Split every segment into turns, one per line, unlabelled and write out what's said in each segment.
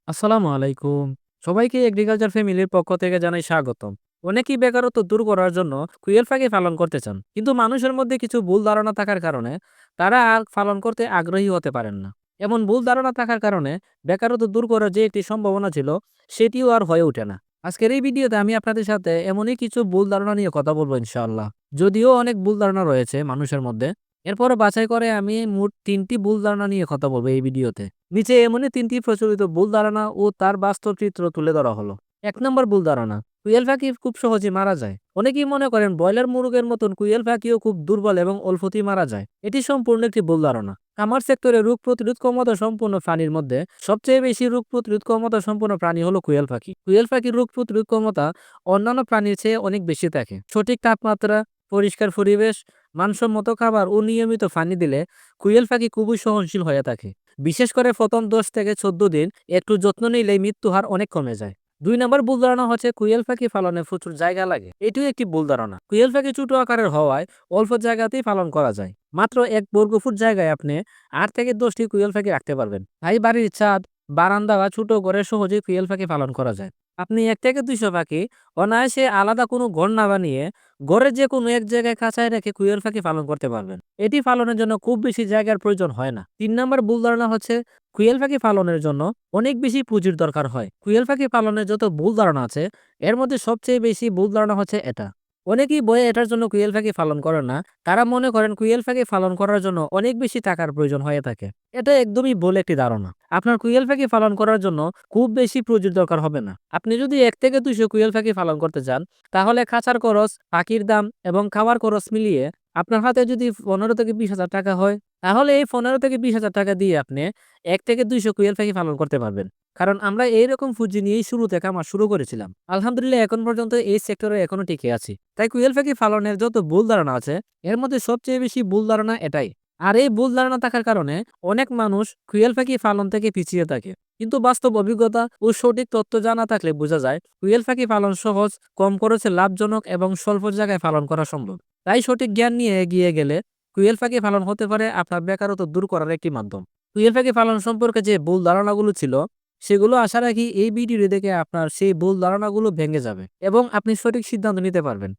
আসসালামু আলাইকুম। সবাইকে এগ্রিকালচার ফ্যামিলির পক্ষ থেকে জানাই স্বাগতম। অনেকেই বেকারত্ব দূর করার জন্য কুইল পাখি পালন করতে চান। কিন্তু মানুষের মধ্যে কিছু ভুল ধারণা থাকার কারণে তারা আর পালন করতে আগ্রহী হতে পারেন না। এমন ভুল ধারণা থাকার কারণে বেকারত্ব দূর করার যে একটি সম্ভাবনা ছিল সেটিও আর হয়ে ওঠে না। আজকের এই ভিডিওতে আমি আপনাদের সাথে এমনই কিছু ভুল ধারণা নিয়ে কথা বলবো ইনশাআল্লাহ। যদিও অনেক ভুল ধারণা রয়েছে মানুষের মধ্যে, এরপরে বাছাই করে আমি মোট ৩টি ভুল ধারণা নিয়ে কথা বলবো এই ভিডিওতে। নিচে এমনই ৩টি প্রচলিত ভুল ধারণা ও তার বাস্তব চিত্র তুলে ধরা হলো। ১ নম্বর ভুল ধারণা, কুইল পাখি খুব সহজে মারা যায়। অনেকেই মনে করেন ব্রয়লার মুরগের মতন কুইল পাখিও খুব দুর্বল এবং অল্পতেই মারা যায়। এটি সম্পূর্ণ একটি ভুল ধারণা। খামার সেক্টরে রোগ প্রতিরোধ ক্ষমতা সম্পন্ন প্রাণীর মধ্যে সবচেয়ে বেশি রোগ প্রতিরোধ ক্ষমতা সম্পন্ন প্রাণী হলো কুইল পাখি। কুইল পাখির রোগ প্রতিরোধ ক্ষমতা অন্যান্য প্রাণীর চেয়ে অনেক বেশি থাকে। সঠিক তাপমাত্রা, পরিষ্কার পরিবেশ, মানসম্মত খাবার ও নিয়মিত পানি দিলে কুইল পাখি খুবই সহনশীল হয়ে থাকে। বিশেষ করে প্রথম ১০ থেকে ১৪ দিন একটু যত্ন নিলেই মৃত্যু হার অনেক কমে যায়। ২ নম্বর ভুল ধারণা হচ্ছে কুইল পাখি পালনে প্রচুর জায়গা লাগে। এটিও একটি ভুল ধারণা। কুইল পাখি ছোট আকারের হওয়ায় অল্প জায়গাতেই পালন করা যায়। মাত্র ১ বর্গফুট জায়গায় আপনি ৮ থেকে ১০টি কুইল পাখি রাখতে পারবেন। তাই বাড়ির ছাদ, বারান্দা বা ছোট ঘরে সহজেই কুইল পাখি পালন করা যায়। আপনি ১ থেকে ২০০ পাখি অনায়াসে আলাদা কোনো ঘর না বানিয়ে ঘরের যেকোনো এক জায়গায় খাঁচায় রেখে কুইল পাখি পালন করতে পারবেন। এটি পালনের জন্য খুব বেশি জায়গার প্রয়োজন হয় না। ৩ নম্বর ভুল ধারণা হচ্ছে কুইল পাখি পালনের জন্য অনেক বেশি পুঁজির দরকার হয়। কুইল পাখি পালনের যত ভুল ধারণা আছে এর মধ্যে সবচেয়ে বেশি ভুল ধারণা হচ্ছে এটা। অনেকেই ভয়ে এটার জন্য কুইল পাখি পালন করেন না। তারা মনে করেন কুইল পাখি পালন করার জন্য অনেক বেশি টাকার প্রয়োজন হয়ে থাকে। এটা একদমই ভুল একটি ধারণা। আপনার কুইল পাখি পালন করার জন্য খুব বেশি পুঁজির দরকার হবে না। আপনি যদি ১ থেকে ২০০ কুইল পাখি পালন করতে চান, তাহলে খাঁচার খরচ, পাখির দাম এবং খাবার খরচ মিলিয়ে আপনার হাতে যদি ১৫ থেকে ২০,০০০ টাকা হয়, তাহলে এই ১৫ থেকে ২০,০০০ টাকা দিয়ে আপনি ১ থেকে ২০০ কুইল পাখি পালন করতে পারবেন। কারণ আমরা এইরকম পুঁজি নিয়েই শুরুতে খামার শুরু করেছিলাম। আলহামদুলিল্লাহ এখন পর্যন্ত এই সেক্টরে এখনো টিকে আছি। তাই কুইল পাখি পালনের যত ভুল ধারণা আছে, এর মধ্যে সবচেয়ে বেশি ভুল ধারণা এটাই। আর এই ভুল ধারণা থাকার কারণে অনেক মানুষ কুইল পাখি পালন থেকে পিছিয়ে থাকে। কিন্তু বাস্তব অভিজ্ঞতা ও সঠিক তথ্য জানা থাকলে বোঝা যায় কুইল পাখি পালন সহজ, কম খরচে লাভজনক এবং স্বল্প জায়গায় পালন করা সম্ভব। তাই সঠিক জ্ঞান নিয়ে এগিয়ে গেলে কুইল পাখি পালন হতে পারে আপনার বেকারত্ব দূর করার একটি মাধ্যম। কুইল পাখি পালন সম্পর্কে যে ভুল ধারণাগুলো ছিল সেগুলো আশা রাখি এই ভিডিওটি দেখে আপনার সেই ভুল ধারণাগুলো ভেঙে যাবে এবং আপনি সঠিক সিদ্ধান্ত নিতে পারবেন।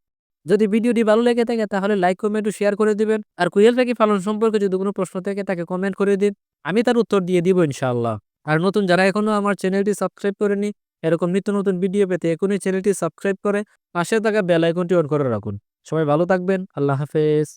যদি ভিডিওটি ভালো লেগে থাকে তাহলে লাইক, কমেন্ট ও শেয়ার করে দিবেন। আর কুইল পাখি পালন সম্পর্কে যদি কোনো প্রশ্ন থাকে তাকে কমেন্ট করে দিন। আমি তার উত্তর দিয়ে দিব ইনশাআল্লাহ। আর নতুন যারা এখনো আমার চ্যানেলটি সাবস্ক্রাইব করেনি, এরকম নিত্য নতুন ভিডিও পেতে এখনই চ্যানেলটি সাবস্ক্রাইব করে পাশে থাকা বেল আইকনটি অন করে রাখুন। সবাই ভালো থাকবেন। আল্লাহ হাফেজ।